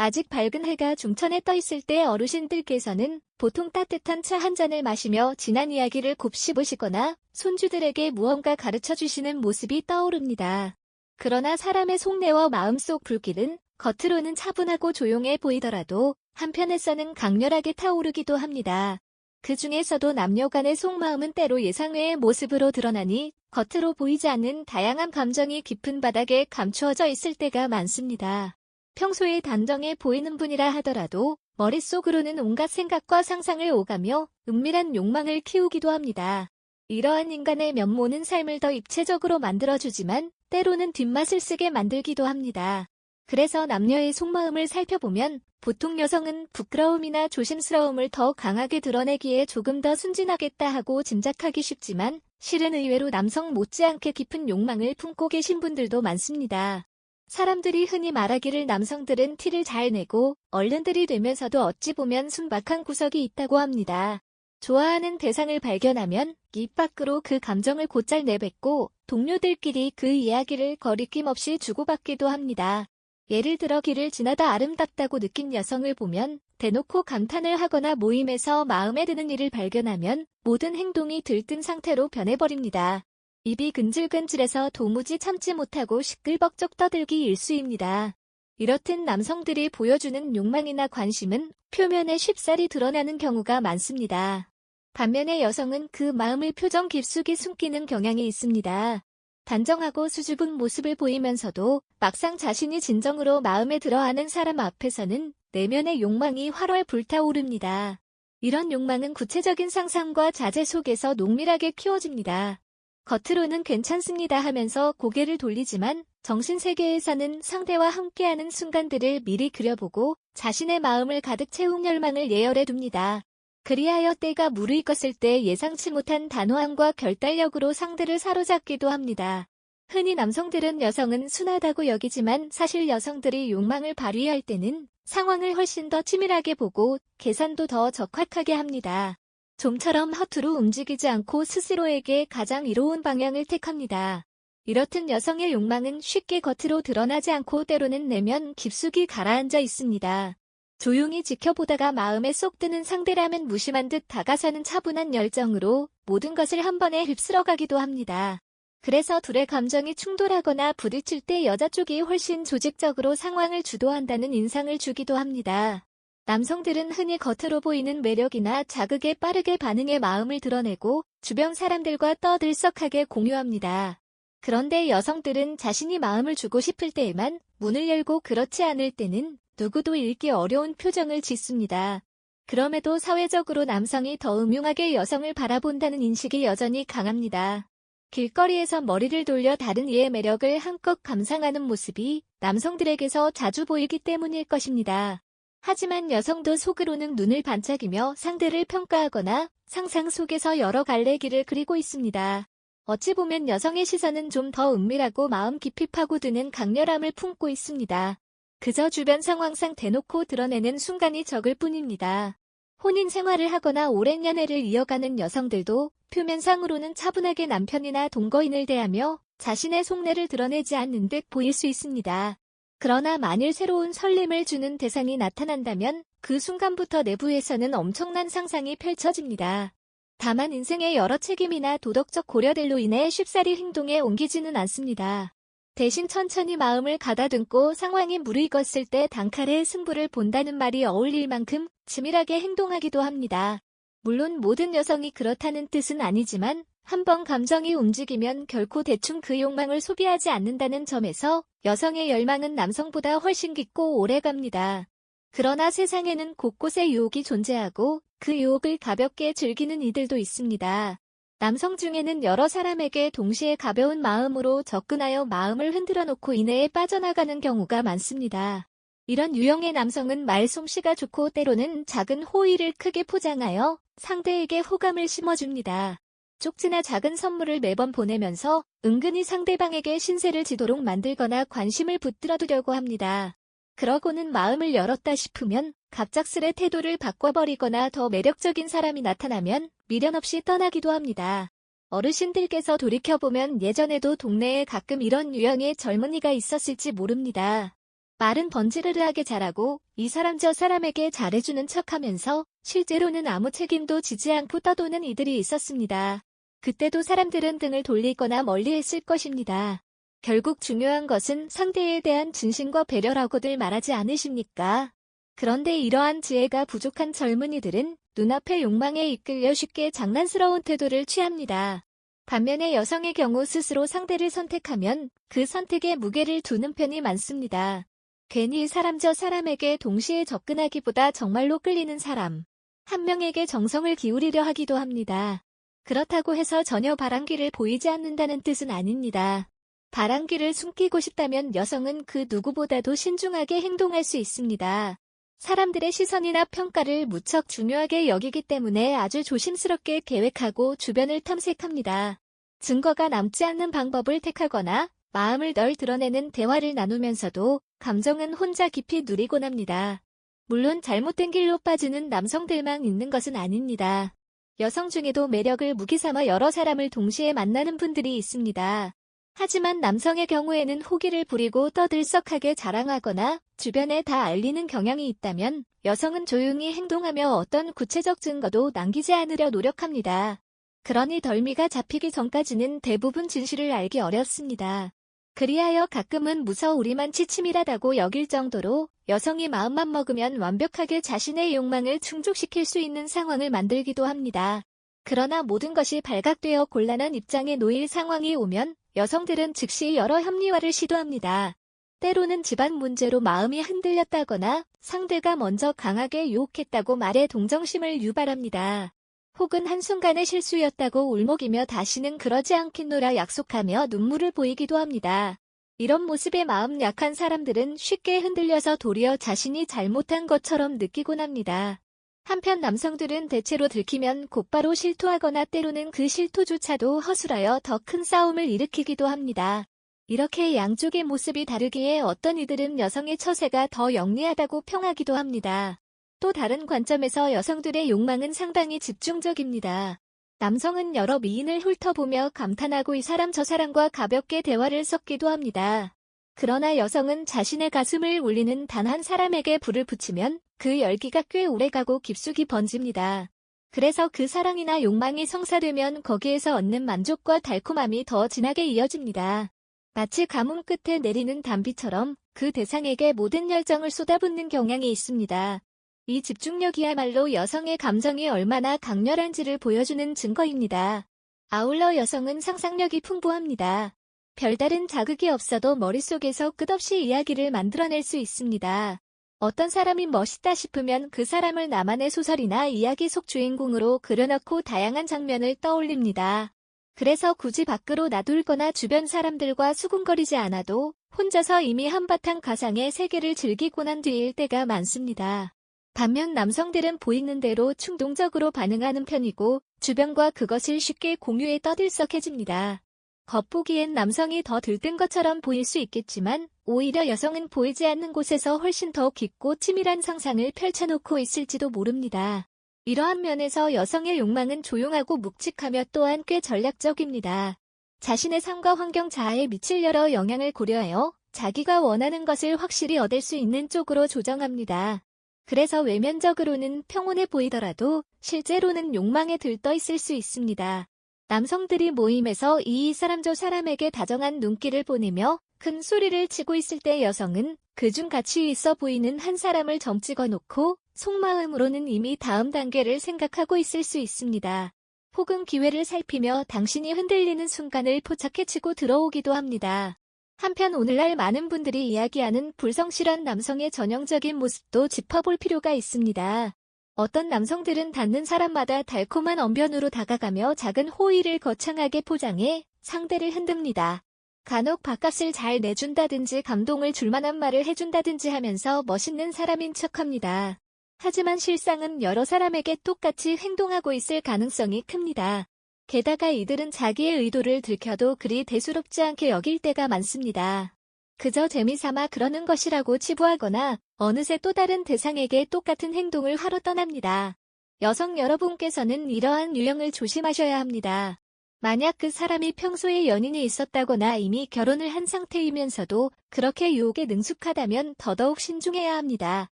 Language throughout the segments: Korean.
아직 밝은 해가 중천에 떠 있을 때 어르신들께서는 보통 따뜻한 차 한 잔을 마시며 지난 이야기를 곱씹으시거나 손주들에게 무언가 가르쳐 주시는 모습이 떠오릅니다. 그러나 사람의 속내와 마음속 불길은 겉으로는 차분하고 조용해 보이더라도 한편에서는 강렬하게 타오르기도 합니다. 그 중에서도 남녀 간의 속마음은 때로 예상외의 모습으로 드러나니 겉으로 보이지 않는 다양한 감정이 깊은 바닥에 감추어져 있을 때가 많습니다. 평소에 단정해 보이는 분이라 하더라도 머릿속으로는 온갖 생각과 상상을 오가며 은밀한 욕망을 키우기도 합니다. 이러한 인간의 면모는 삶을 더 입체적으로 만들어주지만 때로는 뒷맛을 쓰게 만들기도 합니다. 그래서 남녀의 속마음을 살펴보면 보통 여성은 부끄러움이나 조심스러움을 더 강하게 드러내기에 조금 더 순진하겠다 하고 짐작하기 쉽지만 실은 의외로 남성 못지않게 깊은 욕망을 품고 계신 분들도 많습니다. 사람들이 흔히 말하기를 남성들은 티를 잘 내고 어른들이 되면서도 어찌 보면 순박한 구석이 있다고 합니다. 좋아하는 대상을 발견하면 입 밖으로 그 감정을 곧잘 내뱉고 동료들끼리 그 이야기를 거리낌 없이 주고받기도 합니다. 예를 들어 길을 지나다 아름답다고 느낀 여성을 보면 대놓고 감탄을 하거나 모임에서 마음에 드는 일을 발견하면 모든 행동이 들뜬 상태로 변해버립니다. 입이 근질근질해서 도무지 참지 못하고 시끌벅적 떠들기 일쑤입니다. 이렇듯 남성들이 보여주는 욕망이나 관심은 표면에 쉽사리 드러나는 경우가 많습니다. 반면에 여성은 그 마음을 표정 깊숙이 숨기는 경향이 있습니다. 단정하고 수줍은 모습을 보이면서도 막상 자신이 진정으로 마음에 들어하는 사람 앞에서는 내면의 욕망이 활활 불타오릅니다. 이런 욕망은 구체적인 상상과 자제 속에서 농밀하게 키워집니다. 겉으로는 괜찮습니다 하면서 고개를 돌리지만 정신세계에서는 상대와 함께하는 순간들을 미리 그려보고 자신의 마음을 가득 채운 열망을 예열해 둡니다. 그리하여 때가 무르익었을 때 예상치 못한 단호함과 결단력으로 상대를 사로잡기도 합니다. 흔히 남성들은 여성은 순하다고 여기지만 사실 여성들이 욕망을 발휘할 때는 상황을 훨씬 더 치밀하게 보고 계산도 더 적확하게 합니다. 좀처럼 허투루 움직이지 않고 스스로에게 가장 이로운 방향을 택합니다. 이렇듯 여성의 욕망은 쉽게 겉으로 드러나지 않고 때로는 내면 깊숙이 가라앉아 있습니다. 조용히 지켜보다가 마음에 쏙 드는 상대라면 무심한 듯 다가서는 차분한 열정으로 모든 것을 한 번에 휩쓸어가기도 합니다. 그래서 둘의 감정이 충돌하거나 부딪힐 때 여자 쪽이 훨씬 조직적으로 상황을 주도한다는 인상을 주기도 합니다. 남성들은 흔히 겉으로 보이는 매력이나 자극에 빠르게 반응해 마음을 드러내고 주변 사람들과 떠들썩하게 공유합니다. 그런데 여성들은 자신이 마음을 주고 싶을 때에만 문을 열고 그렇지 않을 때는 누구도 읽기 어려운 표정을 짓습니다. 그럼에도 사회적으로 남성이 더 음흉하게 여성을 바라본다는 인식이 여전히 강합니다. 길거리에서 머리를 돌려 다른 이의 매력을 한껏 감상하는 모습이 남성들에게서 자주 보이기 때문일 것입니다. 하지만 여성도 속으로는 눈을 반짝이며 상대를 평가하거나 상상 속에서 여러 갈래 길을 그리고 있습니다. 어찌 보면 여성의 시선은 좀 더 은밀하고 마음 깊이 파고드는 강렬함을 품고 있습니다. 그저 주변 상황상 대놓고 드러내는 순간이 적을 뿐입니다. 혼인 생활을 하거나 오랜 연애를 이어가는 여성들도 표면상으로는 차분하게 남편이나 동거인을 대하며 자신의 속내를 드러내지 않는 듯 보일 수 있습니다. 그러나 만일 새로운 설렘을 주는 대상이 나타난다면 그 순간부터 내부에서는 엄청난 상상이 펼쳐집니다. 다만 인생의 여러 책임이나 도덕적 고려들로 인해 쉽사리 행동에 옮기지는 않습니다. 대신 천천히 마음을 가다듬고 상황이 무르익었을 때 단칼에 승부를 본다는 말이 어울릴 만큼 치밀하게 행동하기도 합니다. 물론 모든 여성이 그렇다는 뜻은 아니지만 한번 감정이 움직이면 결코 대충 그 욕망을 소비하지 않는다는 점에서 여성의 열망은 남성보다 훨씬 깊고 오래갑니다. 그러나 세상에는 곳곳에 유혹이 존재하고 그 유혹을 가볍게 즐기는 이들도 있습니다. 남성 중에는 여러 사람에게 동시에 가벼운 마음으로 접근하여 마음을 흔들어 놓고 이내에 빠져나가는 경우가 많습니다. 이런 유형의 남성은 말솜씨가 좋고 때로는 작은 호의를 크게 포장하여 상대에게 호감을 심어줍니다. 쪽지나 작은 선물을 매번 보내면서 은근히 상대방에게 신세를 지도록 만들거나 관심을 붙들어두려고 합니다. 그러고는 마음을 열었다 싶으면 갑작스레 태도를 바꿔버리거나 더 매력적인 사람이 나타나면 미련 없이 떠나기도 합니다. 어르신들께서 돌이켜보면 예전에도 동네에 가끔 이런 유형의 젊은이가 있었을지 모릅니다. 말은 번지르르하게 잘하고 이 사람 저 사람에게 잘해주는 척하면서 실제로는 아무 책임도 지지 않고 떠도는 이들이 있었습니다. 그때도 사람들은 등을 돌리거나 멀리했을 것입니다. 결국 중요한 것은 상대에 대한 진심과 배려라고들 말하지 않으십니까? 그런데 이러한 지혜가 부족한 젊은이들은 눈앞의 욕망에 이끌려 쉽게 장난스러운 태도를 취합니다. 반면에 여성의 경우 스스로 상대를 선택하면 그 선택에 무게를 두는 편이 많습니다. 괜히 사람 저 사람에게 동시에 접근하기보다 정말로 끌리는 사람 한 명에게 정성을 기울이려 하기도 합니다. 그렇다고 해서 전혀 바람기를 보이지 않는다는 뜻은 아닙니다. 바람기를 숨기고 싶다면 여성은 그 누구보다도 신중하게 행동할 수 있습니다. 사람들의 시선이나 평가를 무척 중요하게 여기기 때문에 아주 조심스럽게 계획하고 주변을 탐색합니다. 증거가 남지 않는 방법을 택하거나 마음을 널 드러내는 대화를 나누면서도 감정은 혼자 깊이 누리곤 합니다. 물론 잘못된 길로 빠지는 남성들만 있는 것은 아닙니다. 여성 중에도 매력을 무기 삼아 여러 사람을 동시에 만나는 분들이 있습니다. 하지만 남성의 경우에는 호기를 부리고 떠들썩하게 자랑하거나 주변에 다 알리는 경향이 있다면 여성은 조용히 행동하며 어떤 구체적 증거도 남기지 않으려 노력합니다. 그러니 덜미가 잡히기 전까지는 대부분 진실을 알기 어렵습니다. 그리하여 가끔은 무서우리만치 치밀하다고 여길 정도로 여성이 마음만 먹으면 완벽하게 자신의 욕망을 충족시킬 수 있는 상황을 만들기도 합니다. 그러나 모든 것이 발각되어 곤란한 입장에 놓일 상황이 오면 여성들은 즉시 여러 합리화를 시도합니다. 때로는 집안 문제로 마음이 흔들렸다거나 상대가 먼저 강하게 유혹했다고 말해 동정심을 유발합니다. 혹은 한순간의 실수였다고 울먹이며 다시는 그러지 않겠노라 약속하며 눈물을 보이기도 합니다. 이런 모습에 마음 약한 사람들은 쉽게 흔들려서 도리어 자신이 잘못한 것처럼 느끼곤 합니다. 한편 남성들은 대체로 들키면 곧바로 실토하거나 때로는 그 실토조차도 허술하여 더 큰 싸움을 일으키기도 합니다. 이렇게 양쪽의 모습이 다르기에 어떤 이들은 여성의 처세가 더 영리하다고 평하기도 합니다. 또 다른 관점에서 여성들의 욕망은 상당히 집중적입니다. 남성은 여러 미인을 훑어보며 감탄하고 이 사람 저 사람과 가볍게 대화를 섞기도 합니다. 그러나 여성은 자신의 가슴을 울리는 단 한 사람에게 불을 붙이면 그 열기가 꽤 오래가고 깊숙이 번집니다. 그래서 그 사랑이나 욕망이 성사되면 거기에서 얻는 만족과 달콤함이 더 진하게 이어집니다. 마치 가뭄 끝에 내리는 단비처럼 그 대상에게 모든 열정을 쏟아붓는 경향이 있습니다. 이 집중력이야말로 여성의 감정이 얼마나 강렬한지를 보여주는 증거입니다. 아울러 여성은 상상력이 풍부합니다. 별다른 자극이 없어도 머릿속에서 끝없이 이야기를 만들어낼 수 있습니다. 어떤 사람이 멋있다 싶으면 그 사람을 나만의 소설이나 이야기 속 주인공으로 그려넣고 다양한 장면을 떠올립니다. 그래서 굳이 밖으로 나돌거나 주변 사람들과 수군거리지 않아도 혼자서 이미 한바탕 가상의 세계를 즐기고 난 뒤일 때가 많습니다. 반면 남성들은 보이는 대로 충동적으로 반응하는 편이고 주변과 그것을 쉽게 공유해 떠들썩해집니다. 겉보기엔 남성이 더 들뜬 것처럼 보일 수 있겠지만 오히려 여성은 보이지 않는 곳에서 훨씬 더 깊고 치밀한 상상을 펼쳐놓고 있을지도 모릅니다. 이러한 면에서 여성의 욕망은 조용하고 묵직하며 또한 꽤 전략적입니다. 자신의 삶과 환경 자아에 미칠 여러 영향을 고려하여 자기가 원하는 것을 확실히 얻을 수 있는 쪽으로 조정합니다. 그래서 외면적으로는 평온해 보이더라도 실제로는 욕망에 들떠 있을 수 있습니다. 남성들이 모임에서 이 사람 저 사람에게 다정한 눈길을 보내며 큰 소리를 치고 있을 때 여성은 그중 가치 있어 보이는 한 사람을 점 찍어 놓고 속마음으로는 이미 다음 단계를 생각하고 있을 수 있습니다. 혹은 기회를 살피며 당신이 흔들리는 순간을 포착해치고 들어오기도 합니다. 한편 오늘날 많은 분들이 이야기하는 불성실한 남성의 전형적인 모습도 짚어볼 필요가 있습니다. 어떤 남성들은 닿는 사람마다 달콤한 언변으로 다가가며 작은 호의를 거창하게 포장해 상대를 흔듭니다. 간혹 밥값을 잘 내준다든지 감동을 줄 만한 말을 해준다든지 하면서 멋있는 사람인 척합니다. 하지만 실상은 여러 사람에게 똑같이 행동하고 있을 가능성이 큽니다. 게다가 이들은 자기의 의도를 들켜도 그리 대수롭지 않게 여길 때가 많습니다. 그저 재미삼아 그러는 것이라고 치부하거나 어느새 또 다른 대상에게 똑같은 행동을 하러 떠납니다. 여성 여러분께서는 이러한 유형을 조심하셔야 합니다. 만약 그 사람이 평소에 연인이 있었다거나 이미 결혼을 한 상태이면서도 그렇게 유혹에 능숙하다면 더더욱 신중해야 합니다.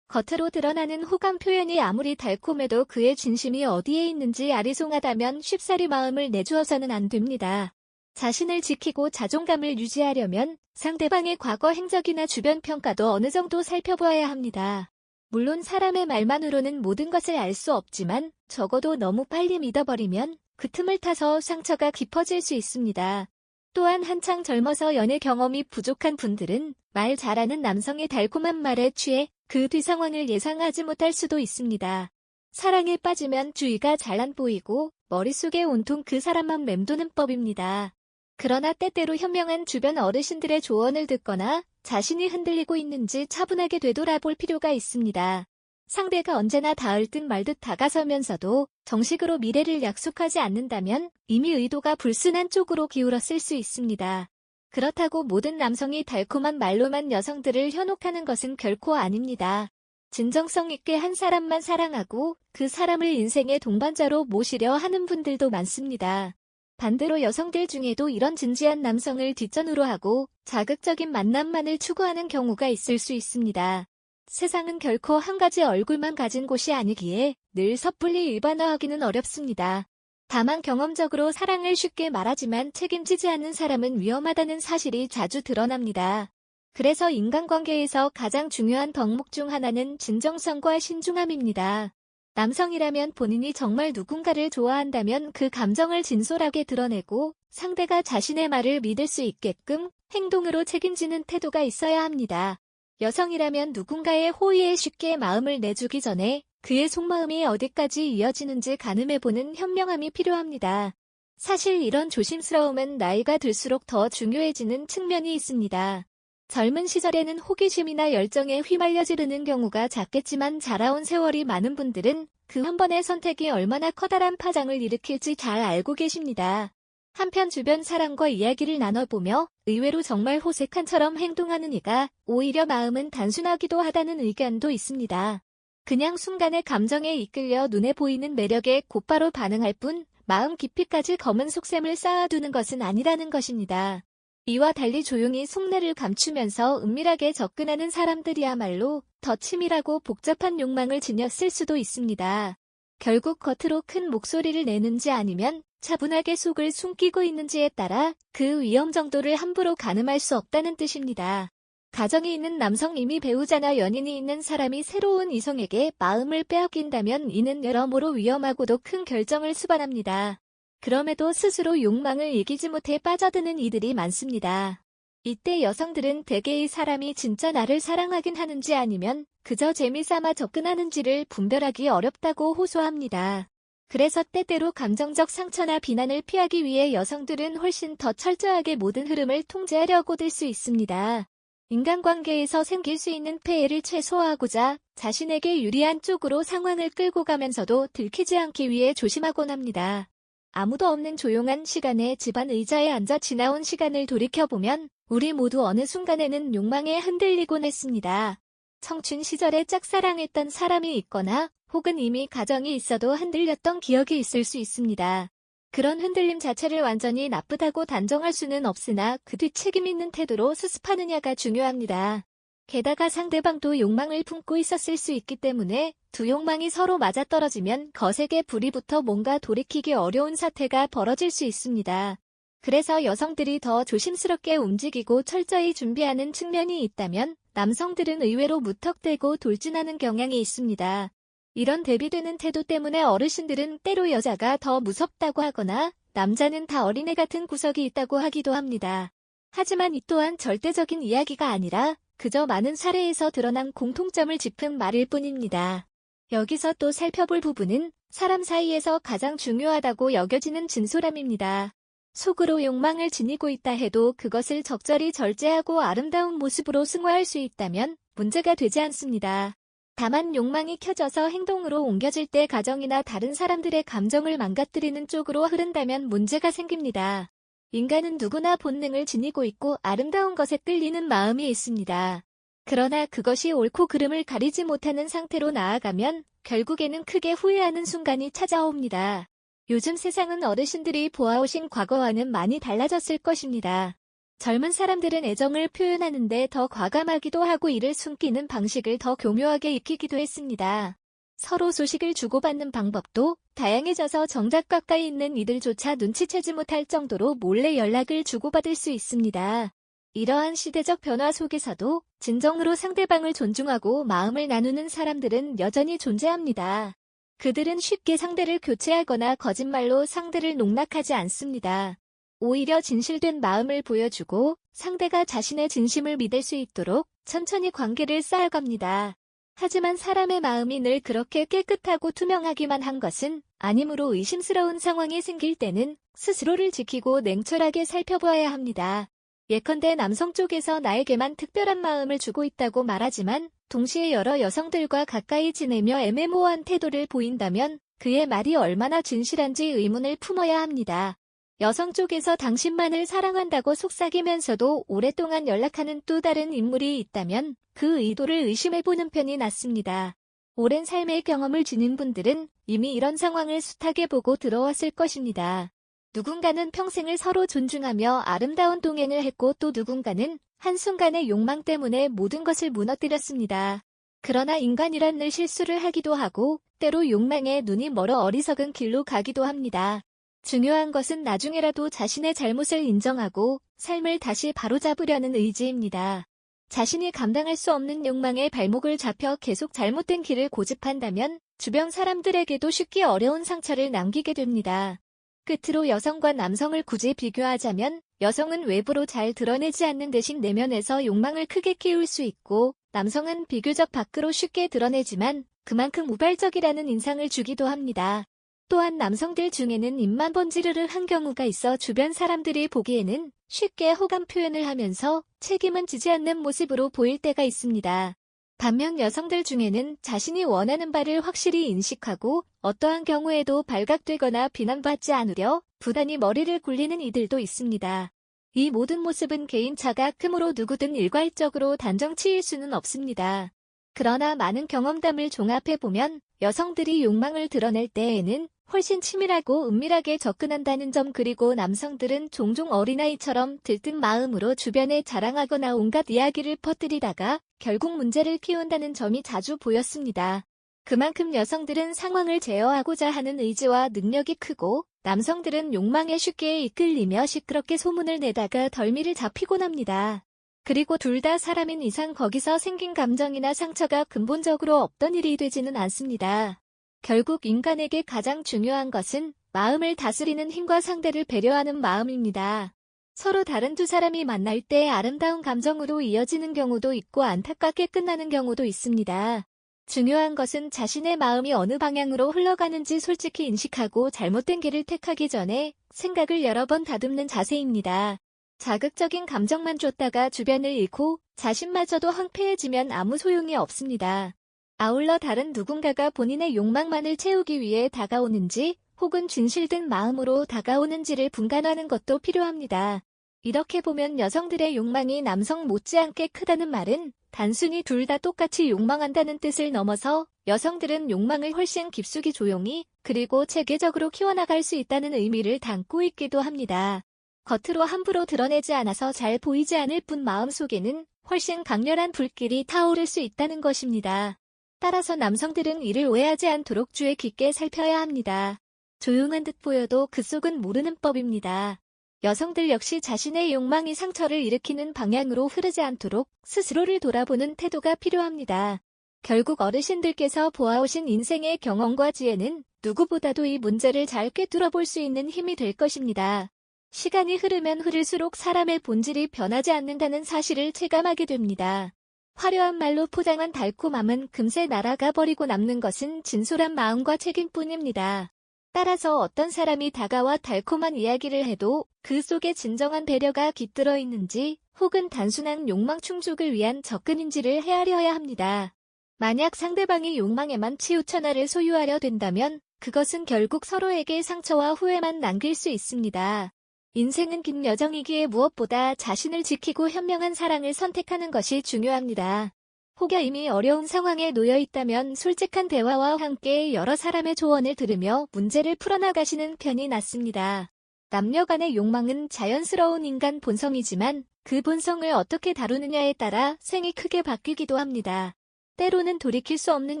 겉으로 드러나는 호감 표현이 아무리 달콤해도 그의 진심이 어디에 있는지 아리송하다면 쉽사리 마음을 내주어서는 안 됩니다. 자신을 지키고 자존감을 유지하려면 상대방의 과거 행적이나 주변 평가도 어느 정도 살펴보아야 합니다. 물론 사람의 말만으로는 모든 것을 알 수 없지만 적어도 너무 빨리 믿어버리면 그 틈을 타서 상처가 깊어질 수 있습니다. 또한 한창 젊어서 연애 경험이 부족한 분들은 말 잘하는 남성의 달콤한 말에 취해 그 뒤 상황을 예상하지 못할 수도 있습니다. 사랑에 빠지면 주의가 잘 안 보이고 머릿속에 온통 그 사람만 맴도는 법입니다. 그러나 때때로 현명한 주변 어르신들의 조언을 듣거나 자신이 흔들리고 있는지 차분하게 되돌아볼 필요가 있습니다. 상대가 언제나 닿을 듯 말 듯 다가서면서도 정식으로 미래를 약속하지 않는다면 이미 의도가 불순한 쪽으로 기울었을 수 있습니다. 그렇다고 모든 남성이 달콤한 말로만 여성들을 현혹하는 것은 결코 아닙니다. 진정성 있게 한 사람만 사랑하고 그 사람을 인생의 동반자로 모시려 하는 분들도 많습니다. 반대로 여성들 중에도 이런 진지한 남성을 뒷전으로 하고 자극적인 만남만을 추구하는 경우가 있을 수 있습니다. 세상은 결코 한 가지 얼굴만 가진 곳이 아니기에 늘 섣불리 일반화하기는 어렵습니다. 다만 경험적으로 사랑을 쉽게 말하지만 책임지지 않는 사람은 위험하다는 사실이 자주 드러납니다. 그래서 인간관계에서 가장 중요한 덕목 중 하나는 진정성과 신중함입니다. 남성이라면 본인이 정말 누군가를 좋아한다면 그 감정을 진솔하게 드러내고 상대가 자신의 말을 믿을 수 있게끔 행동으로 책임지는 태도가 있어야 합니다. 여성이라면 누군가의 호의에 쉽게 마음을 내주기 전에 그의 속마음이 어디까지 이어지는지 가늠해보는 현명함이 필요합니다. 사실 이런 조심스러움은 나이가 들수록 더 중요해지는 측면이 있습니다. 젊은 시절에는 호기심이나 열정에 휘말려 지르는 경우가 작겠지만 자라온 세월이 많은 분들은 그 한 번의 선택이 얼마나 커다란 파장을 일으킬지 잘 알고 계십니다. 한편 주변 사람과 이야기를 나눠보며 의외로 정말 호색한처럼 행동하는 이가 오히려 마음은 단순하기도 하다는 의견도 있습니다. 그냥 순간의 감정에 이끌려 눈에 보이는 매력에 곧바로 반응할 뿐 마음 깊이까지 검은 속셈을 쌓아두는 것은 아니라는 것입니다. 이와 달리 조용히 속내를 감추면서 은밀하게 접근하는 사람들이야말로 더 치밀하고 복잡한 욕망을 지녔을 수도 있습니다. 결국 겉으로 큰 목소리를 내는지 아니면 차분하게 속을 숨기고 있는지에 따라 그 위험 정도를 함부로 가늠할 수 없다는 뜻입니다. 가정이 있는 남성 이미 배우자나 연인이 있는 사람이 새로운 이성에게 마음을 빼앗긴다면 이는 여러모로 위험하고도 큰 결정을 수반합니다. 그럼에도 스스로 욕망을 이기지 못해 빠져드는 이들이 많습니다. 이때 여성들은 대개 이 사람이 진짜 나를 사랑하긴 하는지 아니면 그저 재미삼아 접근하는지를 분별하기 어렵다고 호소합니다. 그래서 때때로 감정적 상처나 비난을 피하기 위해 여성들은 훨씬 더 철저하게 모든 흐름을 통제하려고 들 수 있습니다. 인간관계에서 생길 수 있는 폐해를 최소화하고자 자신에게 유리한 쪽으로 상황을 끌고 가면서도 들키지 않기 위해 조심하곤 합니다. 아무도 없는 조용한 시간에 집안 의자에 앉아 지나온 시간을 돌이켜보면 우리 모두 어느 순간에는 욕망에 흔들리곤 했습니다. 청춘 시절에 짝사랑했던 사람이 있거나 혹은 이미 가정이 있어도 흔들렸던 기억이 있을 수 있습니다. 그런 흔들림 자체를 완전히 나쁘다고 단정할 수는 없으나 그 뒤 책임 있는 태도로 수습하느냐가 중요합니다. 게다가 상대방도 욕망을 품고 있었을 수 있기 때문에 두 욕망이 서로 맞아떨어지면 거세게 불이 붙어 뭔가 돌이키기 어려운 사태가 벌어질 수 있습니다. 그래서 여성들이 더 조심스럽게 움직이고 철저히 준비하는 측면이 있다면 남성들은 의외로 무턱대고 돌진하는 경향이 있습니다. 이런 대비되는 태도 때문에 어르신들은 때로 여자가 더 무섭다고 하거나 남자는 다 어린애 같은 구석이 있다고 하기도 합니다. 하지만 이 또한 절대적인 이야기가 아니라 그저 많은 사례에서 드러난 공통점을 짚은 말일 뿐입니다. 여기서 또 살펴볼 부분은 사람 사이에서 가장 중요하다고 여겨지는 진솔함입니다. 속으로 욕망을 지니고 있다 해도 그것을 적절히 절제하고 아름다운 모습으로 승화할 수 있다면 문제가 되지 않습니다. 다만 욕망이 켜져서 행동으로 옮겨질 때 가정이나 다른 사람들의 감정을 망가뜨리는 쪽으로 흐른다면 문제가 생깁니다. 인간은 누구나 본능을 지니고 있고 아름다운 것에 끌리는 마음이 있습니다. 그러나 그것이 옳고 그름을 가리지 못하는 상태로 나아가면 결국에는 크게 후회하는 순간이 찾아옵니다. 요즘 세상은 어르신들이 보아오신 과거와는 많이 달라졌을 것입니다. 젊은 사람들은 애정을 표현하는데 더 과감하기도 하고 이를 숨기는 방식을 더 교묘하게 익히기도 했습니다. 서로 소식을 주고받는 방법도 다양해져서 정작 가까이 있는 이들조차 눈치채지 못할 정도로 몰래 연락을 주고받을 수 있습니다. 이러한 시대적 변화 속에서도 진정으로 상대방을 존중하고 마음을 나누는 사람들은 여전히 존재합니다. 그들은 쉽게 상대를 교체하거나 거짓말로 상대를 농락하지 않습니다. 오히려 진실된 마음을 보여주고 상대가 자신의 진심을 믿을 수 있도록 천천히 관계를 쌓아갑니다. 하지만 사람의 마음이 늘 그렇게 깨끗하고 투명하기만 한 것은 아니므로 의심스러운 상황이 생길 때는 스스로를 지키고 냉철하게 살펴보아야 합니다. 예컨대 남성 쪽에서 나에게만 특별한 마음을 주고 있다고 말하지만 동시에 여러 여성들과 가까이 지내며 애매모호한 태도를 보인다면 그의 말이 얼마나 진실한지 의문을 품어야 합니다. 여성 쪽에서 당신만을 사랑한다고 속삭이면서도 오랫동안 연락하는 또 다른 인물이 있다면 그 의도를 의심해보는 편이 낫습니다. 오랜 삶의 경험을 지닌 분들은 이미 이런 상황을 숱하게 보고 들어왔을 것입니다. 누군가는 평생을 서로 존중하며 아름다운 동행을 했고 또 누군가는 한순간의 욕망 때문에 모든 것을 무너뜨렸습니다. 그러나 인간이란 늘 실수를 하기도 하고 때로 욕망에 눈이 멀어 어리석은 길로 가기도 합니다. 중요한 것은 나중에라도 자신의 잘못을 인정하고 삶을 다시 바로잡으려는 의지입니다. 자신이 감당할 수 없는 욕망에 발목을 잡혀 계속 잘못된 길을 고집한다면 주변 사람들에게도 쉽게 어려운 상처를 남기게 됩니다. 끝으로 여성과 남성을 굳이 비교하자면 여성은 외부로 잘 드러내지 않는 대신 내면에서 욕망을 크게 키울 수 있고 남성은 비교적 밖으로 쉽게 드러내지만 그만큼 우발적이라는 인상을 주기도 합니다. 또한 남성들 중에는 입만 번지르르 한 경우가 있어 주변 사람들이 보기에는 쉽게 호감 표현을 하면서 책임은 지지 않는 모습으로 보일 때가 있습니다. 반면 여성들 중에는 자신이 원하는 바를 확실히 인식하고 어떠한 경우에도 발각되거나 비난받지 않으려 부단히 머리를 굴리는 이들도 있습니다. 이 모든 모습은 개인차가 크므로 누구든 일괄적으로 단정치일 수는 없습니다. 그러나 많은 경험담을 종합해보면 여성들이 욕망을 드러낼 때에는 훨씬 치밀하고 은밀하게 접근한다는 점 그리고 남성들은 종종 어린아이처럼 들뜬 마음으로 주변에 자랑하거나 온갖 이야기를 퍼뜨리다가 결국 문제를 키운다는 점이 자주 보였습니다. 그만큼 여성들은 상황을 제어하고자 하는 의지와 능력이 크고 남성들은 욕망에 쉽게 이끌리며 시끄럽게 소문을 내다가 덜미를 잡히곤 합니다. 그리고 둘 다 사람인 이상 거기서 생긴 감정이나 상처가 근본적으로 없던 일이 되지는 않습니다. 결국 인간에게 가장 중요한 것은 마음을 다스리는 힘과 상대를 배려하는 마음입니다. 서로 다른 두 사람이 만날 때 아름다운 감정으로 이어지는 경우도 있고 안타깝게 끝나는 경우도 있습니다. 중요한 것은 자신의 마음이 어느 방향으로 흘러가는지 솔직히 인식하고 잘못된 길을 택하기 전에 생각을 여러 번 다듬는 자세입니다. 자극적인 감정만 줬다가 주변을 잃고 자신마저도 황폐해지면 아무 소용이 없습니다. 아울러 다른 누군가가 본인의 욕망만을 채우기 위해 다가오는지 혹은 진실된 마음으로 다가오는지를 분간하는 것도 필요합니다. 이렇게 보면 여성들의 욕망이 남성 못지않게 크다는 말은 단순히 둘 다 똑같이 욕망한다는 뜻을 넘어서 여성들은 욕망을 훨씬 깊숙이 조용히 그리고 체계적으로 키워나갈 수 있다는 의미를 담고 있기도 합니다. 겉으로 함부로 드러내지 않아서 잘 보이지 않을 뿐 마음속에는 훨씬 강렬한 불길이 타오를 수 있다는 것입니다. 따라서 남성들은 이를 오해하지 않도록 주의 깊게 살펴야 합니다. 조용한 듯 보여도 그 속은 모르는 법입니다. 여성들 역시 자신의 욕망이 상처를 일으키는 방향으로 흐르지 않도록 스스로를 돌아보는 태도가 필요합니다. 결국 어르신들께서 보아오신 인생의 경험과 지혜는 누구보다도 이 문제를 잘 꿰뚫어 볼 수 있는 힘이 될 것입니다. 시간이 흐르면 흐를수록 사람의 본질이 변하지 않는다는 사실을 체감하게 됩니다. 화려한 말로 포장한 달콤함은 금세 날아가 버리고 남는 것은 진솔한 마음과 책임뿐입니다. 따라서 어떤 사람이 다가와 달콤한 이야기를 해도 그 속에 진정한 배려가 깃들어 있는지 혹은 단순한 욕망 충족을 위한 접근인지를 헤아려야 합니다. 만약 상대방이 욕망에만 치우쳐나를 소유하려 된다면 그것은 결국 서로에게 상처와 후회만 남길 수 있습니다. 인생은 긴 여정이기에 무엇보다 자신을 지키고 현명한 사랑을 선택하는 것이 중요합니다. 혹여 이미 어려운 상황에 놓여 있다면 솔직한 대화와 함께 여러 사람의 조언을 들으며 문제를 풀어나가시는 편이 낫습니다. 남녀 간의 욕망은 자연스러운 인간 본성이지만 그 본성을 어떻게 다루느냐에 따라 생이 크게 바뀌기도 합니다. 때로는 돌이킬 수 없는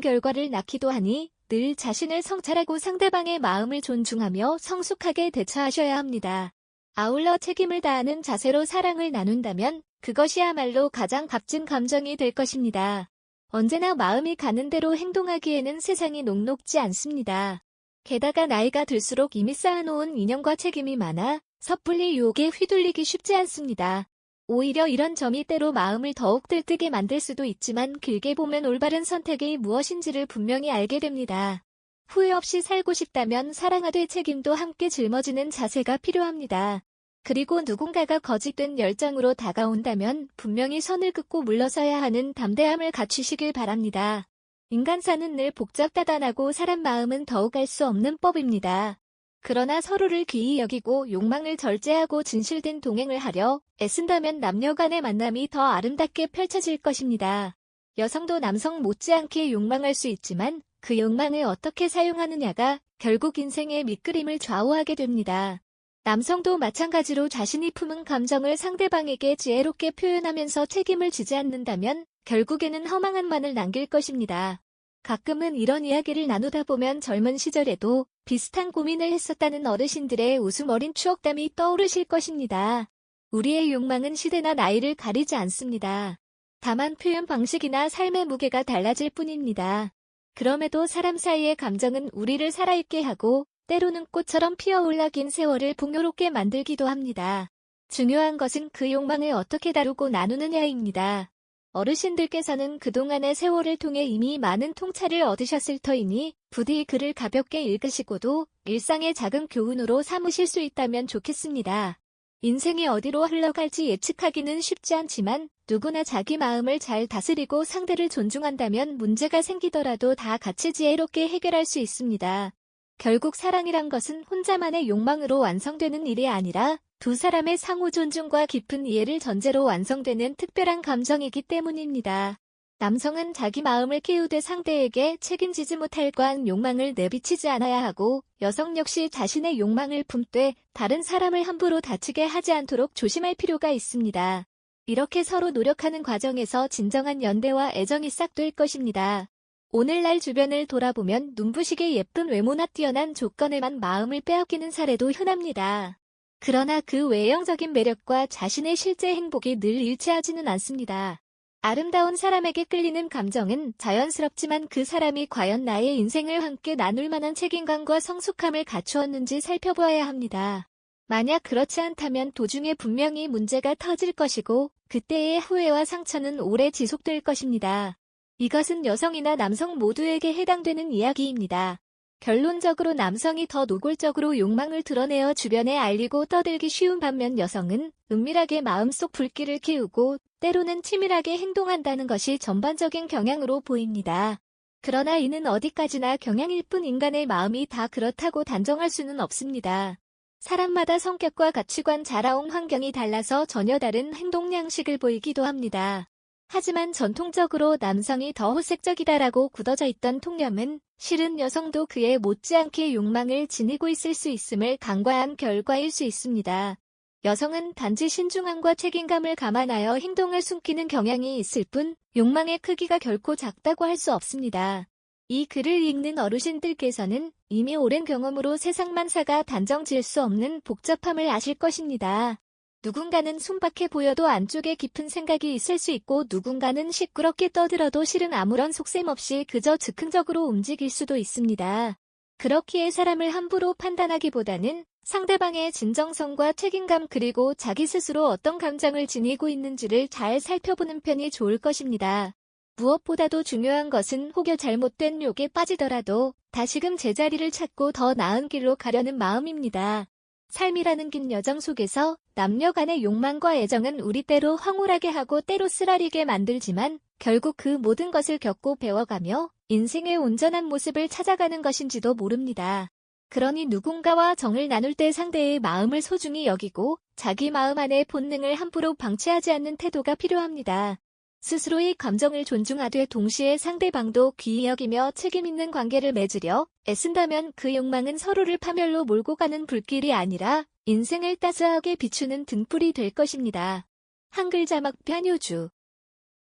결과를 낳기도 하니 늘 자신을 성찰하고 상대방의 마음을 존중하며 성숙하게 대처하셔야 합니다. 아울러 책임을 다하는 자세로 사랑을 나눈다면 그것이야말로 가장 값진 감정이 될 것입니다. 언제나 마음이 가는 대로 행동하기에는 세상이 녹록지 않습니다. 게다가 나이가 들수록 이미 쌓아놓은 인연과 책임이 많아 섣불리 유혹에 휘둘리기 쉽지 않습니다. 오히려 이런 점이 때로 마음을 더욱 들뜨게 만들 수도 있지만 길게 보면 올바른 선택이 무엇인지를 분명히 알게 됩니다. 후회 없이 살고 싶다면 사랑하되 책임도 함께 짊어지는 자세가 필요합니다. 그리고 누군가가 거짓된 열정으로 다가온다면 분명히 선을 긋고 물러서야 하는 담대함을 갖추시길 바랍니다. 인간사는 늘 복잡다단하고 사람 마음은 더욱 알 수 없는 법입니다. 그러나 서로를 귀히 여기고 욕망을 절제하고 진실된 동행을 하려 애쓴다면 남녀 간의 만남이 더 아름답게 펼쳐질 것입니다. 여성도 남성 못지않게 욕망할 수 있지만 그 욕망을 어떻게 사용하느냐가 결국 인생의 밑그림을 좌우하게 됩니다. 남성도 마찬가지로 자신이 품은 감정을 상대방에게 지혜롭게 표현하면서 책임을 지지 않는다면 결국에는 허망한만을 남길 것입니다. 가끔은 이런 이야기를 나누다 보면 젊은 시절에도 비슷한 고민을 했었다는 어르신들의 웃음 어린 추억담이 떠오르실 것입니다. 우리의 욕망은 시대나 나이를 가리지 않습니다. 다만 표현 방식이나 삶의 무게가 달라질 뿐입니다. 그럼에도 사람 사이의 감정은 우리를 살아있게 하고 때로는 꽃처럼 피어올라 긴 세월을 풍요롭게 만들기도 합니다. 중요한 것은 그 욕망을 어떻게 다루고 나누느냐입니다. 어르신들께서는 그동안의 세월을 통해 이미 많은 통찰을 얻으셨을 터이니 부디 글을 가볍게 읽으시고도 일상의 작은 교훈으로 삼으실 수 있다면 좋겠습니다. 인생이 어디로 흘러갈지 예측하기는 쉽지 않지만 누구나 자기 마음을 잘 다스리고 상대를 존중한다면 문제가 생기더라도 다 같이 지혜롭게 해결할 수 있습니다. 결국 사랑이란 것은 혼자만의 욕망으로 완성되는 일이 아니라 두 사람의 상호 존중과 깊은 이해를 전제로 완성되는 특별한 감정이기 때문입니다. 남성은 자기 마음을 키우되 상대에게 책임지지 못할 과한 욕망을 내비치지 않아야 하고 여성 역시 자신의 욕망을 품되 다른 사람을 함부로 다치게 하지 않도록 조심할 필요가 있습니다. 이렇게 서로 노력하는 과정에서 진정한 연대와 애정이 싹될 것입니다. 오늘날 주변을 돌아보면 눈부시게 예쁜 외모나 뛰어난 조건에만 마음을 빼앗기는 사례도 흔합니다. 그러나 그 외형적인 매력과 자신의 실제 행복이 늘 일치하지는 않습니다. 아름다운 사람에게 끌리는 감정은 자연스럽지만 그 사람이 과연 나의 인생을 함께 나눌 만한 책임감과 성숙함을 갖추었는지 살펴보아야 합니다. 만약 그렇지 않다면 도중에 분명히 문제가 터질 것이고 그때의 후회와 상처는 오래 지속될 것입니다. 이것은 여성이나 남성 모두에게 해당되는 이야기입니다. 결론적으로 남성이 더 노골적으로 욕망을 드러내어 주변에 알리고 떠들기 쉬운 반면 여성은 은밀하게 마음속 불길을 키우고 때로는 치밀하게 행동한다는 것이 전반적인 경향으로 보입니다. 그러나 이는 어디까지나 경향일 뿐 인간의 마음이 다 그렇다고 단정할 수는 없습니다. 사람마다 성격과 가치관, 자라온 환경이 달라서 전혀 다른 행동 양식을 보이기도 합니다. 하지만 전통적으로 남성이 더 호색적이다라고 굳어져 있던 통념은 실은 여성도 그에 못지않게 욕망을 지니고 있을 수 있음을 간과한 결과일 수 있습니다. 여성은 단지 신중함과 책임감을 감안하여 행동을 숨기는 경향이 있을 뿐 욕망의 크기가 결코 작다고 할 수 없습니다. 이 글을 읽는 어르신들께서는 이미 오랜 경험으로 세상만사가 단정 지을 수 없는 복잡함을 아실 것입니다. 누군가는 순박해 보여도 안쪽에 깊은 생각이 있을 수 있고 누군가는 시끄럽게 떠들어도 실은 아무런 속셈 없이 그저 즉흥적으로 움직일 수도 있습니다. 그렇기에 사람을 함부로 판단하기보다는 상대방의 진정성과 책임감 그리고 자기 스스로 어떤 감정을 지니고 있는지를 잘 살펴보는 편이 좋을 것입니다. 무엇보다도 중요한 것은 혹여 잘못된 욕에 빠지더라도 다시금 제자리를 찾고 더 나은 길로 가려는 마음입니다. 삶이라는 긴 여정 속에서 남녀 간의 욕망과 애정은 우리 때로 황홀하게 하고 때로 쓰라리게 만들지만 결국 그 모든 것을 겪고 배워가며 인생의 온전한 모습을 찾아가는 것인지도 모릅니다. 그러니 누군가와 정을 나눌 때 상대의 마음을 소중히 여기고 자기 마음 안의 본능을 함부로 방치하지 않는 태도가 필요합니다. 스스로의 감정을 존중하되 동시에 상대방도 귀히 여기며 책임있는 관계를 맺으려 애쓴다면 그 욕망은 서로를 파멸로 몰고 가는 불길이 아니라 인생을 따스하게 비추는 등불이 될 것입니다. 한글 자막 변효주